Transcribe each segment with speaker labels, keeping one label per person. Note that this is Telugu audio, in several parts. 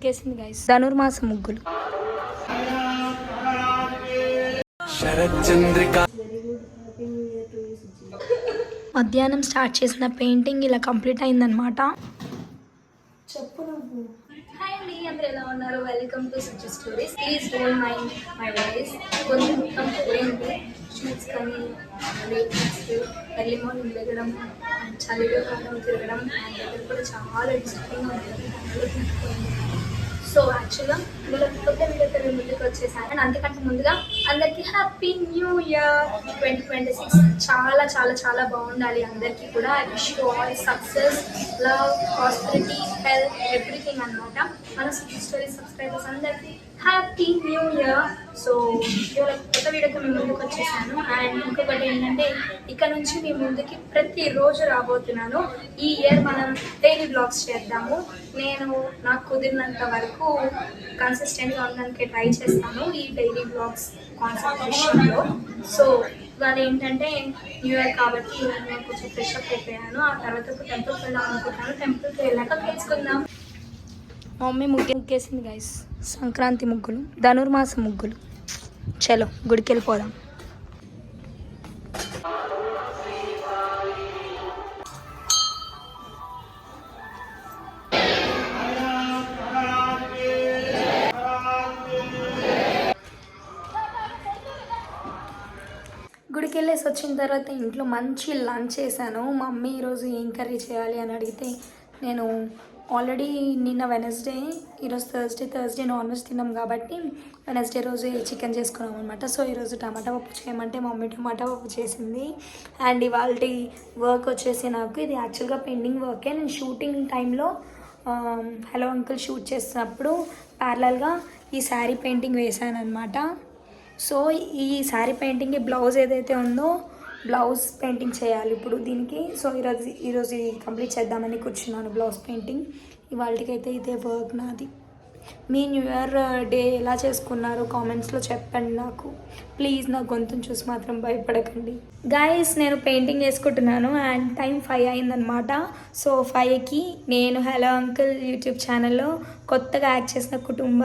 Speaker 1: ముగ్గేసింది గైస్, ధనుర్మాస ముగ్గులు. మధ్యాహ్నం స్టార్ట్ చేసిన పెయింటింగ్ ఇలా కంప్లీట్ అయిందనమాట. చెప్పు నువ్వు. హాయ్ అండి, అందరూ ఎలా ఉన్నారు? Welcome to Suchi stories. Please don't mind my voice. కొంచెం మొత్తం పోయింది. షూట్స్ కానీ నెక్స్ట్ ఎర్లీ మార్నింగ్ వెళ్ళడం అండ్ చలిలో కాలం తిరగడం అండ్ వెదర్ కూడా చాలా డిస్టర్బింగ్గా ఉంటుంది. సో యాక్చువల్గా ఇందులో కొత్త వీడియోతో మేము ముందుకు వచ్చేసాను. అండ్ అంతకంటే ముందుగా అందరికీ హ్యాపీ న్యూ ఇయర్ 2026. చాలా చాలా చాలా బాగుండాలి అందరికీ కూడా. I wish you all success, love, prosperity, health, everything అనమాట. మన సుచి స్టోరీ సబ్స్క్రైబర్స్ అందరికీ హ్యాపీ న్యూ ఇయర్. సో ఇవాళ కొత్త వీడియోతో మేము ముందుకు వచ్చేసాను. అండ్ ఇంకొకటి ఏంటంటే ఇక్కడ నుంచి మీ ముందుకి ప్రతిరోజు రాబోతున్నాను. ఈ ఇయర్ మనం డైలీ బ్లాగ్స్ చేద్దాము. నేను నాకు కుదిరినంత వరకు కన్సిస్టెంట్గా ఉండడానికి ట్రై చేస్తాను ఈ డైలీ బ్లాగ్స్ కాన్సన్ట్రేషన్లో. సో ఇవాళ ఏంటంటే న్యూ ఇయర్ కాబట్టి నేను కొంచెం ఫ్రెష్ అప్ అయిపోయాను. ఆ తర్వాత ఒక టెంపుల్కి వెళ్దాం అనుకుంటాను. టెంపుల్కి వెళ్ళాక కలుసుకుందాం. మా మమ్మీ ముగ్గేసింది గైస్, సంక్రాంతి ముగ్గులు, ధనుర్మాస ముగ్గులు. చలో గుడికి వెళ్ళిపోదాం. గుడికి వెళ్ళేసి వచ్చిన తర్వాత ఇంట్లో మంచి లంచ్ చేశాను. మా మమ్మీ ఈరోజు ఏం కర్రీ చేయాలి అని అడిగితే నేను ఆల్రెడీ నిన్న వెనస్డే, ఈరోజు థర్స్డే నాన్ వెజ్ తిన్నాం కాబట్టి వెనస్డే రోజు చికెన్ చేసుకున్నాం అనమాట. సో ఈరోజు టమాటా పప్పు చేయమంటే మా మమ్మీ టమాటా పప్పు చేసింది. అండ్ ఇవాళ వర్క్ వచ్చేసి నాకు ఇది యాక్చువల్గా పెండింగ్ వర్కే. నేను షూటింగ్ టైంలో హలో అంకుల్ షూట్ చేస్తున్నప్పుడు ప్యారలల్గా ఈ శారీ పెయింటింగ్ వేసాను అనమాట. సో ఈ శారీ పెయింటింగ్ బ్లౌజ్ ఏదైతే ఉందో బ్లౌజ్ పెయింటింగ్ చేయాలి ఇప్పుడు దీనికి. సో ఈరోజు కంప్లీట్ చేద్దామని కూర్చున్నాను బ్లౌజ్ పెయింటింగ్. ఇవాళకైతే ఇదే వర్క్ నాది. మీ న్యూ ఇయర్ డే ఎలా చేసుకున్నారు కామెంట్స్లో చెప్పండి నాకు ప్లీజ్. నా గొంతును చూసి మాత్రం భయపడకండి గైస్. నేను పెయింటింగ్ వేసుకుంటున్నాను అండ్ టైం 5 అయిందనమాట. సో 5కి నేను హలో అంకుల్ యూట్యూబ్ ఛానల్లో కొత్తగా యాక్ట్ చేసిన కుటుంబ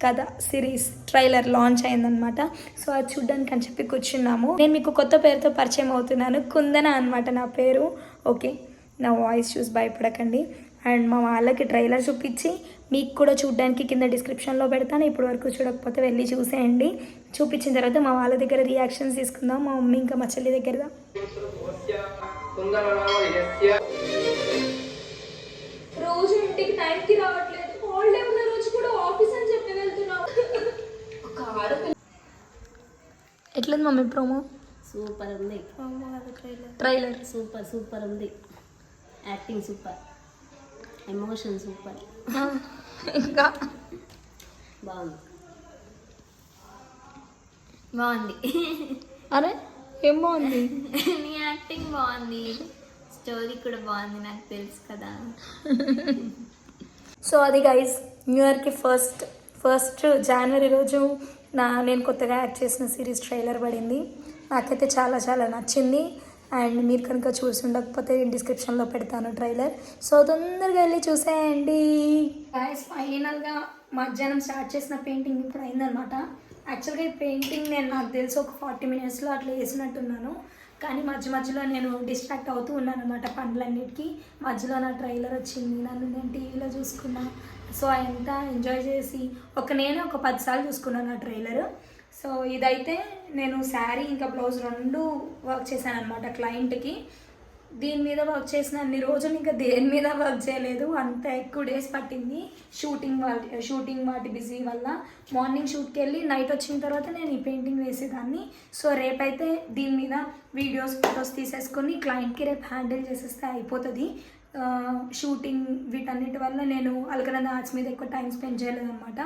Speaker 1: కథ సిరీస్ ట్రైలర్ లాంచ్ అయిందనమాట. సో అది చూడ్డానికి అని చెప్పి కూర్చున్నాము. నేను మీకు కొత్త పేరుతో పరిచయం అవుతున్నాను, కుందన అనమాట నా పేరు. ఓకే, నా వాయిస్ చూసి భయపడకండి. అండ్ మా వాళ్ళకి ట్రైలర్ చూపించి మీకు కూడా చూడడానికి కింద డిస్క్రిప్షన్లో పెడతాను. ఇప్పుడు వరకు చూడకపోతే వెళ్ళి చూసేయండి. చూపించిన తర్వాత మా వాళ్ళ దగ్గర రియాక్షన్స్ తీసుకుందాం. మా మమ్మీ ఇంకా మా చెల్లి దగ్గర. రోజు ఇంటికి టైంకి రావట్లేదు. హాలిడే ఉన్న రోజు కూడా ఆఫీస్ అని చెప్పి వెళ్తున్నావు. ఎట్లుంది మమ్మీ ప్రోమో?
Speaker 2: సూపర్ ఉంది.
Speaker 1: ట్రైలర్
Speaker 2: సూపర్ ఉంది. Acting super, emotion super.
Speaker 1: ఇంకా
Speaker 2: బాగుంది.
Speaker 1: అరే ఏం బాగుంది?
Speaker 2: నీ యాక్టింగ్ బాగుంది, స్టోరీ కూడా బాగుంది, నాకు తెలుసు కదా.
Speaker 1: సో అది గైస్, న్యూ ఇయర్కి ఫస్ట్ జనవరి రోజు నేను కొత్తగా యాక్ట్ చేసిన సిరీస్ ట్రైలర్ పడింది. నాకైతే చాలా చాలా నచ్చింది. అండ్ మీరు కనుక చూసి ఉండకపోతే డిస్క్రిప్షన్లో పెడతాను ట్రైలర్. సో తొందరగా వెళ్ళి చూసేయండి గైస్. ఫైనల్గా మధ్యాహ్నం స్టార్ట్ చేసిన పెయింటింగ్ ఇప్పుడు అయిందనమాట. యాక్చువల్గా ఈ పెయింటింగ్ నాకు తెలిసి ఒక 40 minutesలో అట్లా వేసినట్టున్నాను. కానీ మధ్యలో నేను డిస్ట్రాక్ట్ అవుతూ ఉన్నాను అనమాట పనులన్నిటికీ. మధ్యలో నా ట్రైలర్ వచ్చింది, నేను టీవీలో చూసుకున్నా. సో అంతా ఎంజాయ్ చేసి నేను ఒక 10 సార్లు చూసుకున్నాను నా ట్రైలర్. సో ఇదైతే నేను శారీ ఇంకా బ్లౌజ్ 2 వర్క్ చేశాను అనమాట క్లయింట్కి. దీని మీద వర్క్ చేసిన అన్ని రోజులు ఇంకా దేని మీద వర్క్ చేయలేదు. అంత ఎక్కువ డేస్ పట్టింది షూటింగ్ వాటి బిజీ వల్ల. మార్నింగ్ షూట్కి వెళ్ళి నైట్ వచ్చిన తర్వాత నేను ఈ పెయింటింగ్ వేసేదాన్ని. సో రేపైతే దీని మీద ఫొటోస్ తీసేసుకొని క్లయింట్కి రేపు హ్యాండిల్ చేసేస్తే అయిపోతుంది. షూటింగ్ వీటన్నిటి వల్ల నేను అలకనంద ఆర్ట్స్ మీద ఎక్కువ టైం స్పెండ్ చేయలేదన్నమాట.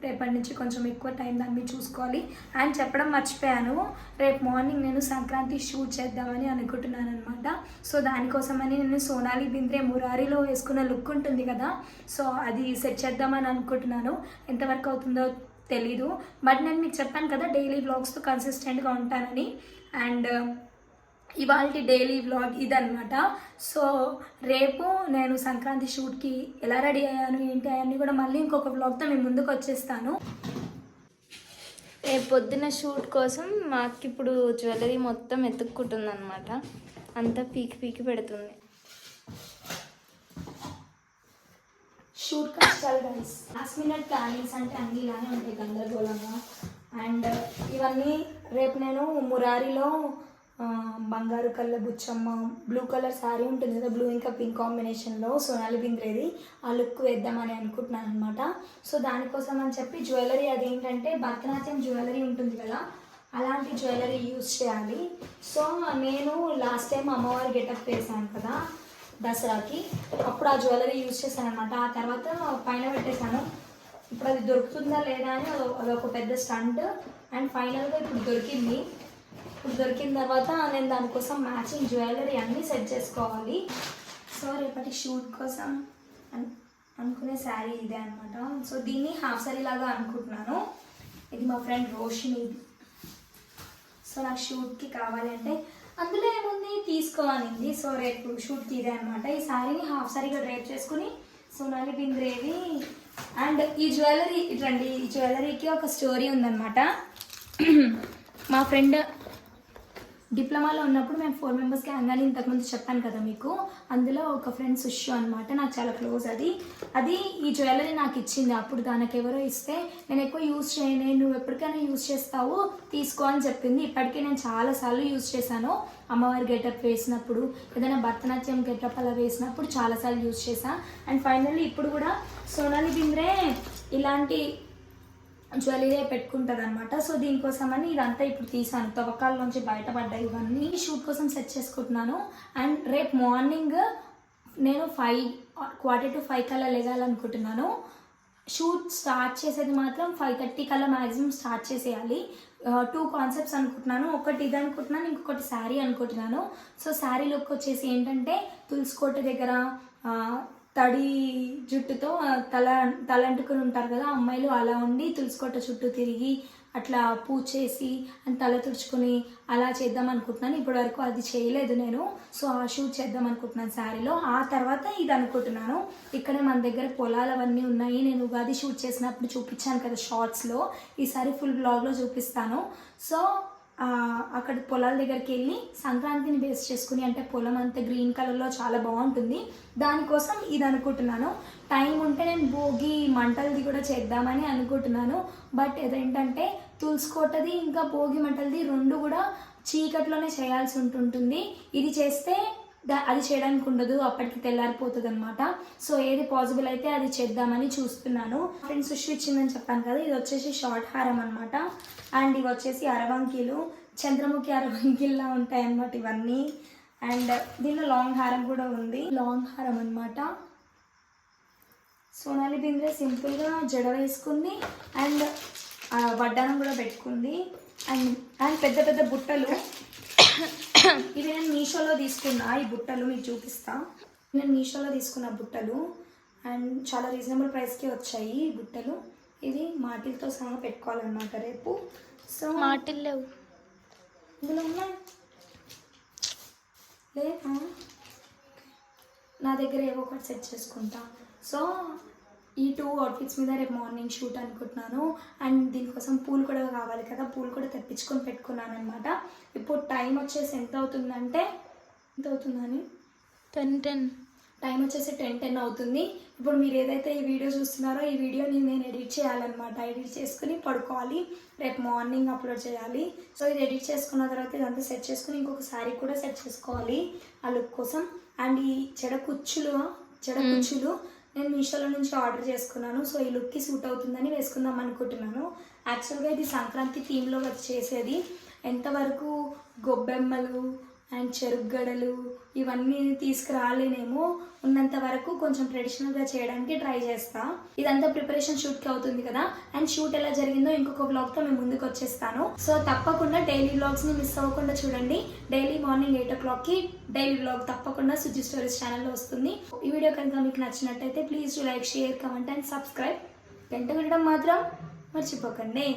Speaker 1: రేపటి నుంచి కొంచెం ఎక్కువ టైం దాని మీద చూసుకోవాలి. అండ్ చెప్పడం మర్చిపోయాను, రేపు మార్నింగ్ నేను సంక్రాంతి షూట్ చేద్దామని అనుకుంటున్నాను అనమాట. సో దానికోసమని నేను సోనాలి బింద్రే మురారిలో వేసుకున్న లుక్ ఉంటుంది కదా, సో అది సెట్ చేద్దామని అనుకుంటున్నాను. ఎంతవరకు అవుతుందో తెలీదు, బట్ నేను మీకు చెప్పాను కదా డైలీ వ్లాగ్స్తో కన్సిస్టెంట్గా ఉంటానని. అండ్ ఇవాళ డైలీ వ్లాగ్ ఇదనమాట. సో రేపు నేను సంక్రాంతి షూట్కి ఎలా రెడీ అయ్యాను ఏంటి అవన్నీ కూడా మళ్ళీ ఇంకొక వ్లాగ్తో మేము ముందుకు వచ్చేస్తాను.
Speaker 2: రేపు పొద్దున్న షూట్ కోసం మాకు ఇప్పుడు జ్యువెలరీ మొత్తం ఎత్తుక్కుంటుంది అనమాట. అంతా పీకి పీకి పెడుతుంది.
Speaker 1: షూట్ కష్టాలు గైస్. లాస్ట్ మినిట్ ప్లానింగ్స్ అంటే అన్నీ ఇలానే ఉంటాయి గందరగోళంగా. అండ్ ఇవన్నీ రేపు నేను మురారిలో బంగారు కళ్ళ బుచ్చమ్మ బ్లూ కలర్ శారీ ఉంటుంది కదా, బ్లూ ఇంకా పింక్ కాంబినేషన్లో సోనాలి బింద్రేది ఆ లుక్ వేద్దామని అనుకుంటున్నాను అనమాట. సో దానికోసం అని చెప్పి జ్యువెలరీ అదేంటంటే భరతనాట్యం జ్యువెలరీ ఉంటుంది కదా, అలాంటి జ్యువెలరీ యూజ్ చేయాలి. సో నేను లాస్ట్ టైం అమ్మవారి గెటప్ వేసాను కదా దసరాకి, అప్పుడు ఆ జ్యువెలరీ యూజ్ చేశాను అనమాట. ఆ తర్వాత పైన పెట్టేశాను. ఇప్పుడు అది దొరుకుతుందా లేదా అని అదొక పెద్ద స్టంట్. అండ్ ఫైనల్గా ఇప్పుడు దొరికింది. ఇప్పుడు దొరికిన తర్వాత నేను దానికోసం మ్యాచింగ్ జ్యువెలరీ అన్నీ సెట్ చేసుకోవాలి. సో రేపటి షూట్ కోసం అనుకునే శారీ ఇదే అనమాట. సో దీన్ని హాఫ్ శారీ లాగా అనుకుంటున్నాను. ఇది మా ఫ్రెండ్ రోషిని. సో నాకు షూట్కి కావాలి అంటే అందులో ఏముంది తీసుకోవాలింది. సో రేపు షూట్కి ఇదే అనమాట. ఈ శారీని హాఫ్ శారీగా డ్రైప్ చేసుకుని సోనాలి బింద్రేవి. అండ్ ఈ జ్యువెలరీ ఇట్లండి, ఈ జ్యువెలరీకి ఒక స్టోరీ ఉందన్నమాట. మా ఫ్రెండ్ డిప్లొమాలో ఉన్నప్పుడు మేము 4 మెంబర్స్కి అంగానే ఇంతకుముందు చెప్పాను కదా మీకు, అందులో ఒక ఫ్రెండ్ సుష్యు అనమాట, నాకు చాలా క్లోజ్. అది ఈ జ్యువెలరీ నాకు ఇచ్చింది. అప్పుడు దానికి ఎవరో ఇస్తే నేను ఎక్కువ యూజ్ చేయను, నువ్వు ఎప్పటికైనా యూజ్ చేస్తావు తీసుకో అని చెప్పింది. ఇప్పటికే నేను చాలాసార్లు యూజ్ చేశాను. అమ్మవారి గెటప్ వేసినప్పుడు, ఏదైనా భరతనాట్యం గెటప్ అలా వేసినప్పుడు చాలాసార్లు యూజ్ చేశాను. అండ్ ఫైనల్లీ ఇప్పుడు కూడా సోనాలి బింద్రే ఇలాంటి జ్యువెలరీ పెట్టుకుంటుంది అనమాట. సో దీనికోసమని ఇదంతా ఇప్పుడు తీసాను, తవ్వకాల నుంచి బయటపడ్డాయి ఇవన్నీ. షూట్ కోసం సెట్ చేసుకుంటున్నాను. అండ్ రేపు మార్నింగ్ నేను 4:45 కల్లా లేగాలనుకుంటున్నాను. షూట్ స్టార్ట్ చేసేది మాత్రం 5:30 కల్లా మ్యాక్సిమం స్టార్ట్ చేసేయాలి. 2 కాన్సెప్ట్స్ అనుకుంటున్నాను. ఒకటి ఇది అనుకుంటున్నాను, ఇంకొకటి శారీ అనుకుంటున్నాను. సో శారీ లుక్ వచ్చేసి ఏంటంటే తులసికోట దగ్గర తడి జుట్టుతో తలంటుకుని ఉంటారు కదా అమ్మాయిలు, అలా ఉండి తులసికోట చుట్టూ తిరిగి అట్లా పూజ చేసి అని తల తుడుచుకొని అలా చేద్దాం అనుకుంటున్నాను. ఇప్పటి వరకు అది చేయలేదు నేను. సో ఆ షూట్ చేద్దాం అనుకుంటున్నాను శారీలో. ఆ తర్వాత ఇది అనుకుంటున్నాను. ఇక్కడ మన దగ్గర పొలాలు అవన్నీ ఉన్నాయి. నేను ఉగాది షూట్ చేసినప్పుడు చూపించాను కదా షార్ట్స్లో, ఈసారి ఫుల్ బ్లాగ్లో చూపిస్తాను. సో అక్కడ పొలాల దగ్గరికి వెళ్ళి సంక్రాంతిని బేస్ చేసుకుని, అంటే పొలం అంతా గ్రీన్ కలర్లో చాలా బాగుంటుంది, దానికోసం ఇది అనుకుంటున్నాను. టైం ఉంటే నేను భోగి మంటలది కూడా చేద్దామని అనుకుంటున్నాను. బట్ అదేంటంటే తులసికోటది ఇంకా భోగి మంటలది 2 కూడా చీకట్లోనే చేయాల్సి ఉంటుంటుంది. ఇది చేస్తే అది చేయడానికి ఉండదు, అప్పటికి తెల్లారిపోతుంది అనమాట. సో ఏది పాసిబుల్ అయితే అది చేద్దామని చూస్తున్నాను. ఫ్రెండ్స్ సుష్ ఇచ్చిందని చెప్పాను కదా, ఇది వచ్చేసి షార్ట్ హారం అనమాట. అండ్ ఇవి వచ్చేసి అరవంకీలు, చంద్రముఖి అరవంకీల్లా ఉంటాయి అన్నమాట ఇవన్నీ. అండ్ దీనిలో లాంగ్ హారం కూడా ఉంది, లాంగ్ హారం అనమాట. సోనాలి బింద్రే సింపుల్గా జడ వేసుకుంది అండ్ వడ్డానం కూడా పెట్టుకుంది. అండ్ పెద్ద పెద్ద బుట్టలు, ఇవి నేను మీషోలో తీసుకున్నా. ఈ బుట్టలు మీకు చూపిస్తా. నేను మీషోలో తీసుకున్న బుట్టలు అండ్ చాలా రీజనబుల్ ప్రైస్కి వచ్చాయి ఈ బుట్టలు. ఇది మాటిల్తో సహా పెట్టుకోవాలన్నమాట రేపు. సో
Speaker 2: మాటిల్ లేవు
Speaker 1: ఇందులో ఉన్నాయి లేదా, నా దగ్గర ఏవో ఒకటి సెట్ చేసుకుంటా. సో ఈ 2 అవుట్ఫిట్స్ మీద రేపు మార్నింగ్ షూట్ అనుకుంటున్నాను. అండ్ దీనికోసం పూలు కూడా కావాలి కదా, పూలు కూడా తెప్పించుకొని పెట్టుకున్నాను అనమాట. ఇప్పుడు టైం వచ్చేసి ఎంత అవుతుందంటే, ఎంత అవుతుందని
Speaker 2: 10
Speaker 1: టైం వచ్చేసి 10 అవుతుంది. ఇప్పుడు మీరు ఏదైతే ఈ వీడియో చూస్తున్నారో ఈ వీడియోని నేను ఎడిట్ చేయాలన్నమాట. ఎడిట్ చేసుకుని పడుకోవాలి, రేపు మార్నింగ్ అప్లోడ్ చేయాలి. సో ఇది ఎడిట్ చేసుకున్న తర్వాత ఇదంతా సెట్ చేసుకుని ఇంకొక శారీ కూడా సెట్ చేసుకోవాలి ఆ లుక్ కోసం. అండ్ ఈ చెడ కుచ్చులు నేను మీషోలో నుంచి ఆర్డర్ చేసుకున్నాను. సో ఈ లుక్కి సూట్ అవుతుందని వేసుకుందాం అనుకుంటున్నాను. యాక్చువల్గా ఇది సంక్రాంతి థీమ్లో చేసేది. ఎంతవరకు గొబ్బెమ్మలు అండ్ చెరుగ్గడలు ఇవన్నీ తీసుకురాలేనేమో, ఉన్నంత వరకు కొంచెం ట్రెడిషనల్గా చేయడానికి ట్రై చేస్తా. ఇదంతా ప్రిపరేషన్ షూట్కి అవుతుంది కదా. అండ్ షూట్ ఎలా జరిగిందో ఇంకొక వ్లాగ్తో మేము ముందుకు వచ్చేస్తాను. సో తప్పకుండా డైలీ వ్లాగ్స్ని మిస్ అవ్వకుండా చూడండి. డైలీ మార్నింగ్ 8 o'clockకి డైలీ వ్లాగ్ తప్పకుండా సుజి స్టోరీస్ ఛానల్లో వస్తుంది. ఈ వీడియో కనుక మీకు నచ్చినట్టయితే please like, share, comment and subscribe. గంట వినడం మాత్రం మర్చిపోకండి.